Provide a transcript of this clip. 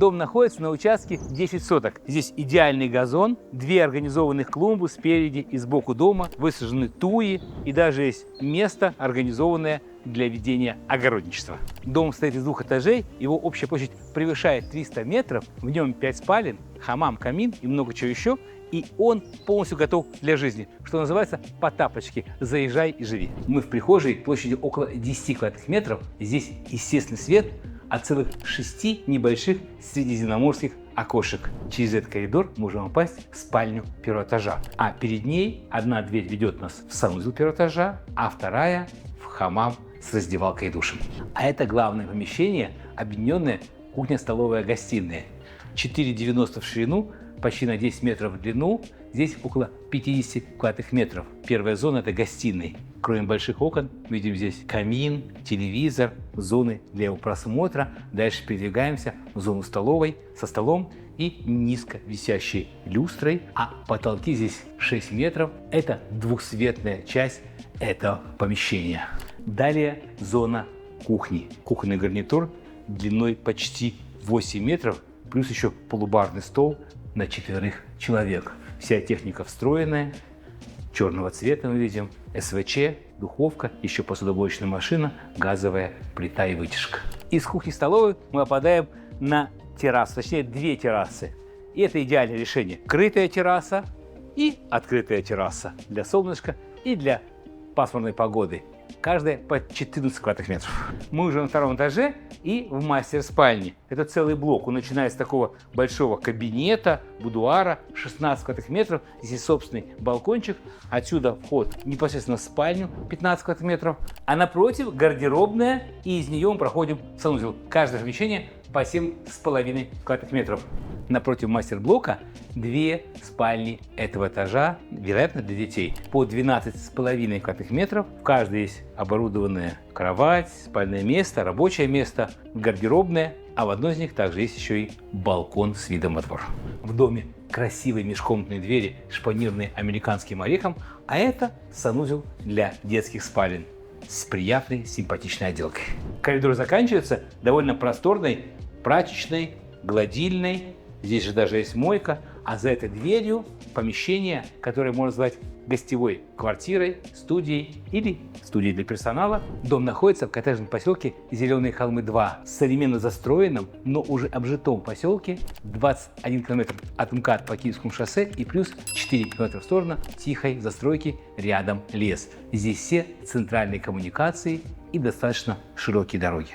Дом находится на участке 10 соток. Здесь идеальный газон, 2 организованных клумбы спереди и сбоку дома, высажены туи и даже есть место, организованное для ведения огородничества. Дом состоит из 2 этажей, его общая площадь превышает 300 метров, в нем 5 спален, хамам, камин и много чего еще. И он полностью готов для жизни, что называется по тапочке. Заезжай и живи. Мы в прихожей площадью около 10 квадратных метров. Здесь естественный свет от целых 6 небольших средиземноморских окошек. Через этот коридор можем попасть в спальню первого этажа. А перед ней одна дверь ведет нас в санузел первого этажа, а вторая в хамам с раздевалкой и душем. А это главное помещение, объединенное кухня-столовая гостиная. 4,90 в ширину, почти на 10 метров в длину, здесь около 50 квадратных метров. Первая зона – это гостиная. Кроме больших окон, видим здесь камин, телевизор, зоны для его просмотра. Дальше передвигаемся в зону столовой со столом и низко висящей люстрой. А потолки здесь 6 метров. Это двухсветная часть этого помещения. Далее зона кухни. Кухонный гарнитур длиной почти 8 метров, плюс еще полубарный стол на 4 человек. Вся техника встроенная, черного цвета мы видим, СВЧ, духовка, еще посудомоечная машина, газовая плита и вытяжка. Из кухни-столовой мы попадаем на террасу, точнее 2 террасы. И это идеальное решение. Крытая терраса и открытая терраса для солнышка и для пасмурной погоды. Каждая по 14 квадратных метров. Мы уже на 2-м этаже и в мастер-спальне. Это целый блок. Он начинает с такого большого кабинета, будуара, 16 квадратных метров. Здесь есть собственный балкончик. Отсюда вход непосредственно в спальню, 15 квадратных метров. А напротив гардеробная, и из нее мы проходим в санузел. Каждое помещение по 7,5 квадратных метров. Напротив мастер-блока 2 спальни этого этажа, вероятно, для детей, по 12,5 квадратных метров. В каждой есть оборудованная кровать, спальное место, рабочее место, гардеробная, а в одной из них также есть еще и балкон с видом во двор. В доме красивые межкомнатные двери, шпанированные американским орехом, а это санузел для детских спален с приятной, симпатичной отделкой. Коридор заканчивается довольно просторной прачечной, гладильной. Здесь же даже есть мойка, а за этой дверью помещение, которое можно назвать гостевой квартирой, студией или студией для персонала. Дом находится в коттеджном поселке Зеленые холмы 2, современно застроенном, но уже обжитом поселке, 21 километр от МКАД по Киевскому шоссе и плюс 4 километра в сторону тихой застройки, рядом лес. Здесь все центральные коммуникации и достаточно широкие дороги.